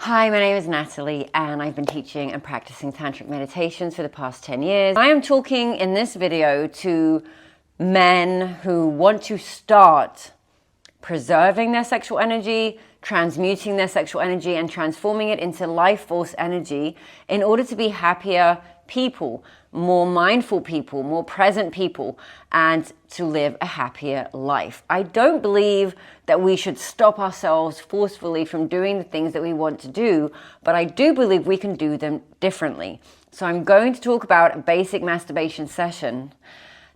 Hi, my name is Natalie and I've been teaching and practicing tantric meditations for the past 10 years. I am talking in this video to men who want to start preserving their sexual energy, transmuting their sexual energy and transforming it into life force energy in order to be happier people, more mindful people, more present people, and to live a happier life. I don't believe that we should stop ourselves forcefully from doing the things that we want to do, but I do believe we can do them differently. So I'm going to talk about a basic masturbation session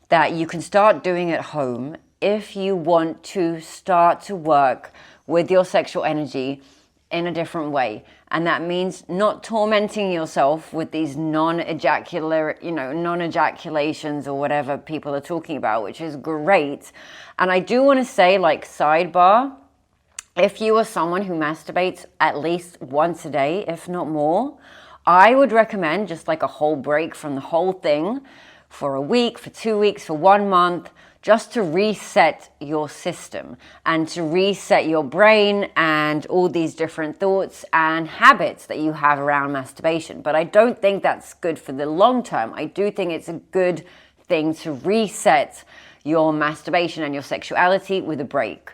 that you can start doing at home if you want to start to work with your sexual energy in a different way. And that means not tormenting yourself with these non-ejaculations or whatever people are talking about, which is great. And I do want to say, like, sidebar, if you are someone who masturbates at least once a day, if not more, I would recommend just like a whole break from the whole thing for a week, for 2 weeks, for 1 month, just to reset your system and to reset your brain and all these different thoughts and habits that you have around masturbation. But I don't think that's good for the long term. I do think it's a good thing to reset your masturbation and your sexuality with a break.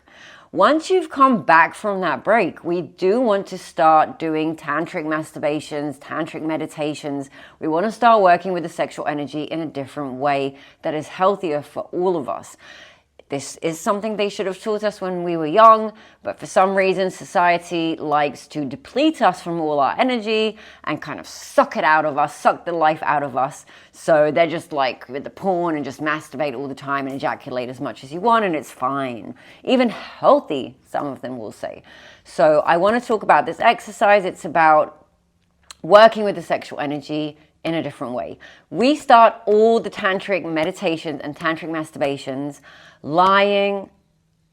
Once you've come back from that break, we do want to start doing tantric masturbations, tantric meditations. We want to start working with the sexual energy in a different way that is healthier for all of us. This is something they should have taught us when we were young, but for some reason society likes to deplete us from all our energy and kind of suck it out of us, suck the life out of us. So they're just like with the porn and just masturbate all the time and ejaculate as much as you want, and it's fine. Even healthy, some of them will say. So I want to talk about this exercise. It's about working with the sexual energy in a different way. We start all the tantric meditations and tantric masturbations lying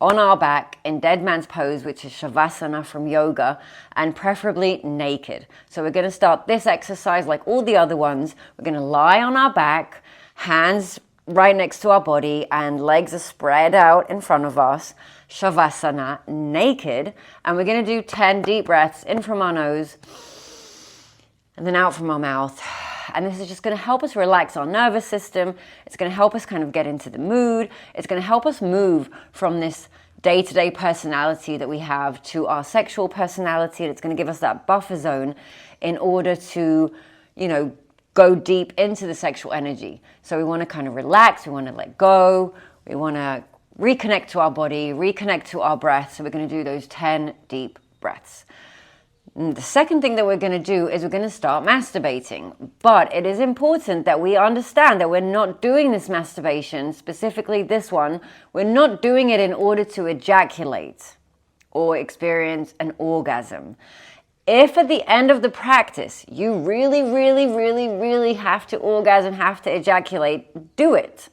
on our back in dead man's pose, which is shavasana from yoga, and preferably naked. So we're going to start this exercise like all the other ones. We're going to lie on our back, hands right next to our body, and legs are spread out in front of us, shavasana, naked, and we're going to do 10 deep breaths in from our nose and then out from our mouth. And this is just going to help us relax our nervous system. It's going to help us kind of get into the mood. It's going to help us move from this day-to-day personality that we have to our sexual personality. And it's going to give us that buffer zone in order to, go deep into the sexual energy. So we want to kind of relax. We want to let go. We want to reconnect to our body, reconnect to our breath. So we're going to do those 10 deep breaths. And the second thing that we're going to do is we're going to start masturbating. But it is important that we understand that we're not doing this masturbation, specifically this one, we're not doing it in order to ejaculate or experience an orgasm. If at the end of the practice you really, really, really, really have to orgasm, have to ejaculate, do it.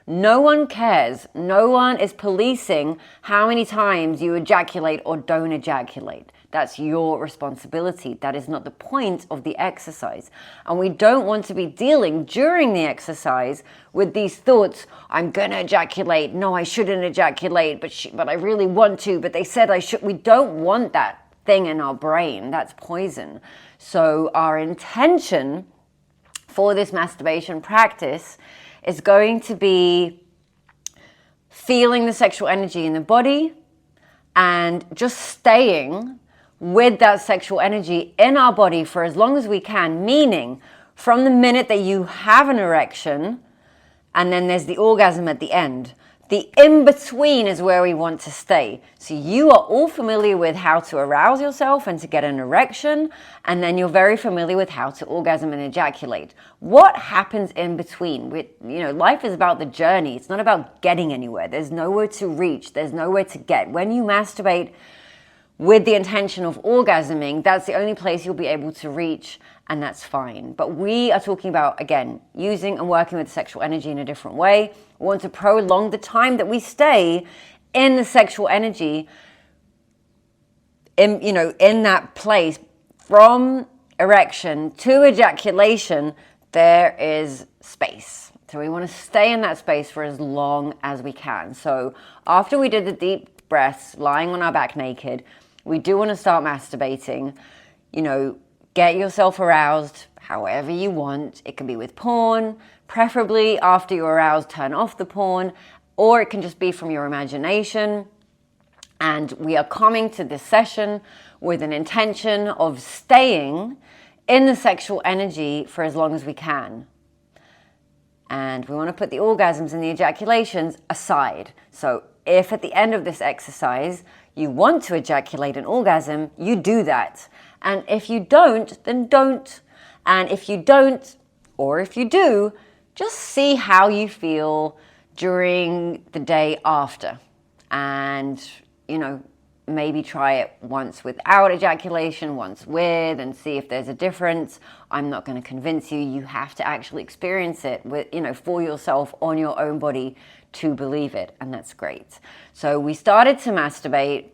No one cares. No one is policing how many times you ejaculate or don't ejaculate. That's your responsibility. That is not the point of the exercise. And we don't want to be dealing during the exercise with these thoughts. I'm going to ejaculate. No, I shouldn't ejaculate, but I really want to. But they said I should. We don't want that thing in our brain. That's poison. So our intention for this masturbation practice is going to be feeling the sexual energy in the body and just staying with that sexual energy in our body for as long as we can, meaning from the minute that you have an erection and then there's the orgasm at the end. The in-between is where we want to stay. So you are all familiar with how to arouse yourself and to get an erection, and then you're very familiar with how to orgasm and ejaculate. What happens in between? Life is about the journey. It's not about getting anywhere. There's nowhere to reach. There's nowhere to get. When you masturbate with the intention of orgasming, that's the only place you'll be able to reach, and that's fine. But we are talking about, again, using and working with sexual energy in a different way. We want to prolong the time that we stay in the sexual energy, in that place. From erection to ejaculation, there is space. So we want to stay in that space for as long as we can. So after we did the deep breaths, lying on our back naked, we do want to start masturbating. get yourself aroused however you want. It can be with porn, preferably after you're aroused, turn off the porn, or it can just be from your imagination. And we are coming to this session with an intention of staying in the sexual energy for as long as we can. And we want to put the orgasms and the ejaculations aside. So if at the end of this exercise you want to ejaculate an orgasm, you do that. And if you don't, then don't. And if you don't, or if you do, just see how you feel during the day after. And, maybe try it once without ejaculation, once with, and see if there's a difference. I'm not going to convince you. You have to actually experience it with, for yourself on your own body to believe it. And that's great. So we started to masturbate.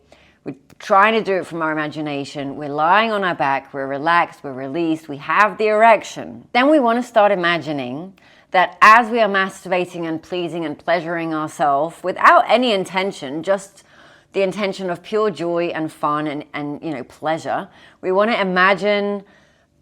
We're trying to do it from our imagination. We're lying on our back. We're relaxed. We're released. We have the erection. Then we want to start imagining that as we are masturbating and pleasing and pleasuring ourselves without any intention, just the intention of pure joy and fun and pleasure, we want to imagine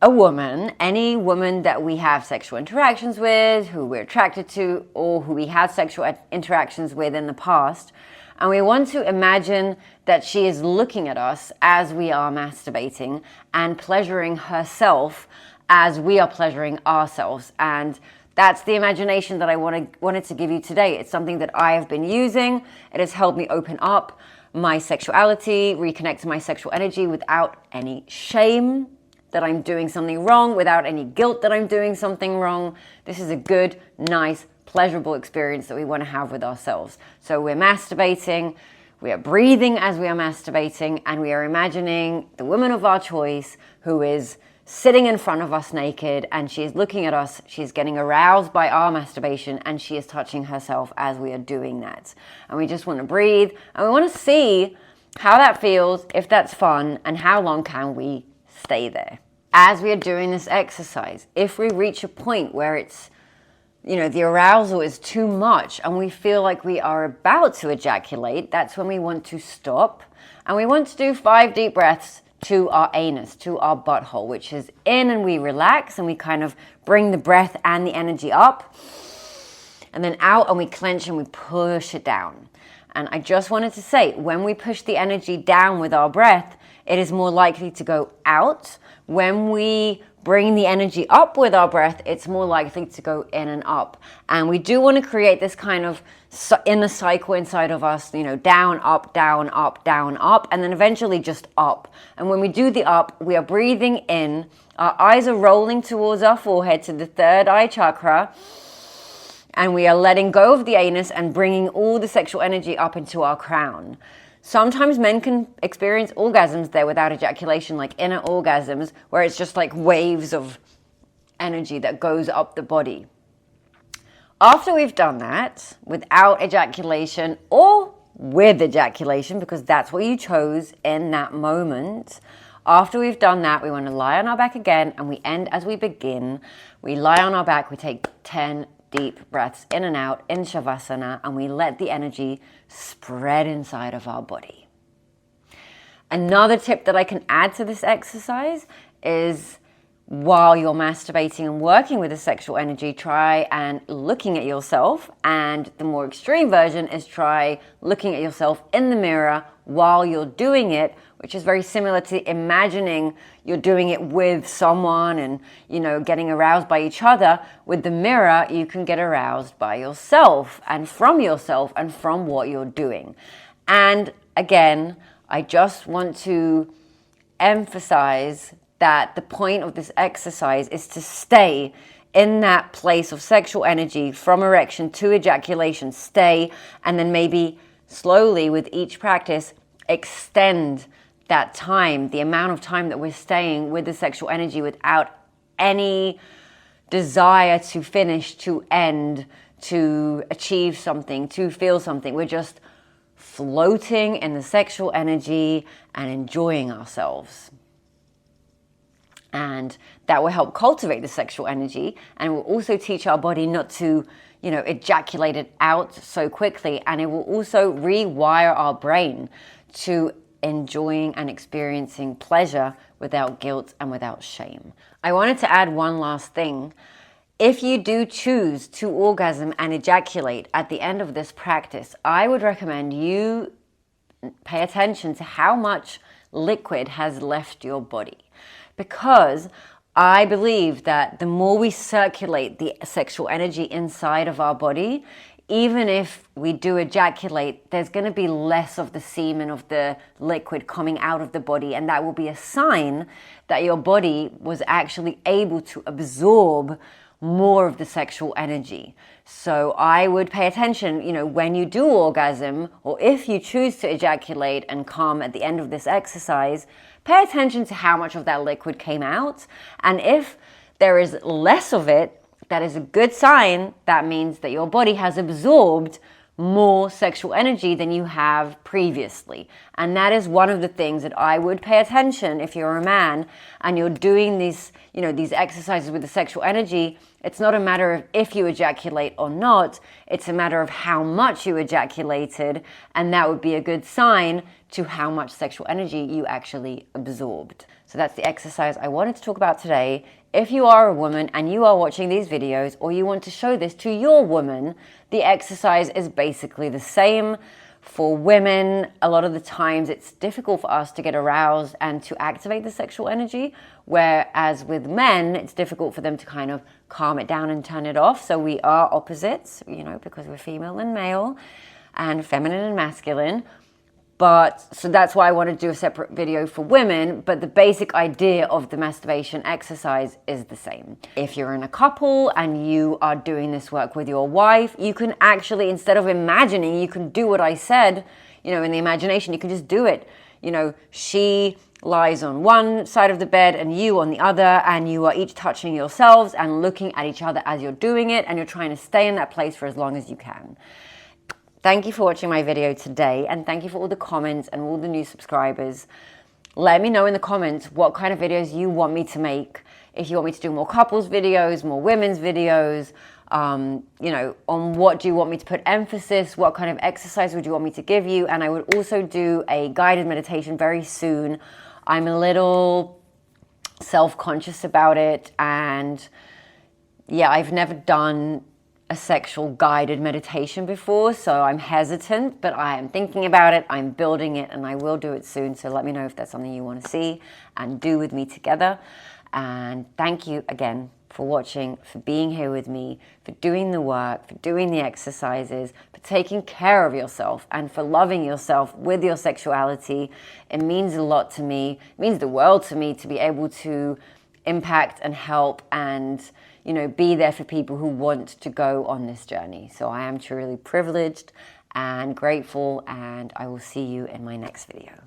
a woman, any woman that we have sexual interactions with, who we're attracted to, or who we had sexual interactions with in the past. And we want to imagine that she is looking at us as we are masturbating and pleasuring herself as we are pleasuring ourselves. And that's the imagination that I wanted to give you today. It's something that I have been using. It has helped me open up my sexuality, reconnect to my sexual energy without any shame that I'm doing something wrong, without any guilt that I'm doing something wrong. This is a good, nice, pleasurable experience that we want to have with ourselves. So we're masturbating, we are breathing as we are masturbating, and we are imagining the woman of our choice who is sitting in front of us naked, and she is looking at us, she's getting aroused by our masturbation, and she is touching herself as we are doing that. And we just want to breathe, and we want to see how that feels, if that's fun, and how long can we stay there. As we are doing this exercise, if we reach a point where it's, the arousal is too much, and we feel like we are about to ejaculate, that's when we want to stop, and we want to do 5 deep breaths to our anus, to our butthole, which is in, and we relax and we kind of bring the breath and the energy up, and then out, and we clench and we push it down. And I just wanted to say, when we push the energy down with our breath, it is more likely to go out. When we bring the energy up with our breath, it's more likely to go in and up. And we do want to create this kind of inner cycle inside of us, down, up, down, up, down, up, and then eventually just up. And when we do the up, we are breathing in, our eyes are rolling towards our forehead to the third eye chakra, and we are letting go of the anus and bringing all the sexual energy up into our crown. Sometimes men can experience orgasms there without ejaculation, like inner orgasms, where it's just like waves of energy that goes up the body. After we've done that, without ejaculation or with ejaculation, because that's what you chose in that moment, after we've done that, we want to lie on our back again, and we end as we begin. We lie on our back, we take 10 deep breaths in and out in Shavasana, and we let the energy spread inside of our body. Another tip that I can add to this exercise is, while you're masturbating and working with the sexual energy, try and looking at yourself. And the more extreme version is try looking at yourself in the mirror while you're doing it, which is very similar to imagining you're doing it with someone and, getting aroused by each other. With the mirror, you can get aroused by yourself and from what you're doing. And again, I just want to emphasize that the point of this exercise is to stay in that place of sexual energy from erection to ejaculation. Stay, and then maybe slowly with each practice, extend that time, the amount of time that we're staying with the sexual energy without any desire to finish, to end, to achieve something, to feel something. We're just floating in the sexual energy and enjoying ourselves. And that will help cultivate the sexual energy, and it will also teach our body not to, ejaculate it out so quickly. And it will also rewire our brain to enjoying and experiencing pleasure without guilt and without shame. I wanted to add one last thing. If you do choose to orgasm and ejaculate at the end of this practice, I would recommend you pay attention to how much liquid has left your body, because I believe that the more we circulate the sexual energy inside of our body, even if we do ejaculate, there's going to be less of the semen, of the liquid coming out of the body, and that will be a sign that your body was actually able to absorb more of the sexual energy. So I would pay attention, when you do orgasm, or if you choose to ejaculate and come at the end of this exercise, pay attention to how much of that liquid came out. And if there is less of it, that is a good sign. That means that your body has absorbed more sexual energy than you have previously. And that is one of the things that I would pay attention if you're a man and you're doing these exercises with the sexual energy. It's not a matter of if you ejaculate or not, it's a matter of how much you ejaculated, and that would be a good sign to how much sexual energy you actually absorbed. So that's the exercise I wanted to talk about today. If you are a woman and you are watching these videos, or you want to show this to your woman, the exercise is basically the same. For women, a lot of the times it's difficult for us to get aroused and to activate the sexual energy, whereas with men, it's difficult for them to kind of calm it down and turn it off. So we are opposites, because we're female and male, and feminine and masculine. So that's why I want to do a separate video for women, but the basic idea of the masturbation exercise is the same. If you're in a couple and you are doing this work with your wife, you can actually, instead of imagining, you can do what I said, in the imagination, you can just do it. She lies on one side of the bed and you on the other, and you are each touching yourselves and looking at each other as you're doing it, and you're trying to stay in that place for as long as you can. Thank you for watching my video today, and thank you for all the comments and all the new subscribers. Let me know in the comments what kind of videos you want me to make. If you want me to do more couples videos, more women's videos, on what do you want me to put emphasis, what kind of exercise would you want me to give you, and I would also do a guided meditation very soon. I'm a little self-conscious about it, and I've never done a sexual guided meditation before, so I'm hesitant, but I am thinking about it, I'm building it, and I will do it soon. So let me know if that's something you want to see and do with me together. And thank you again for watching, for being here with me, for doing the work, for doing the exercises, for taking care of yourself, and for loving yourself with your sexuality. It means a lot to me. It means the world to me to be able to impact and help and be there for people who want to go on this journey. So I am truly privileged and grateful, and I will see you in my next video.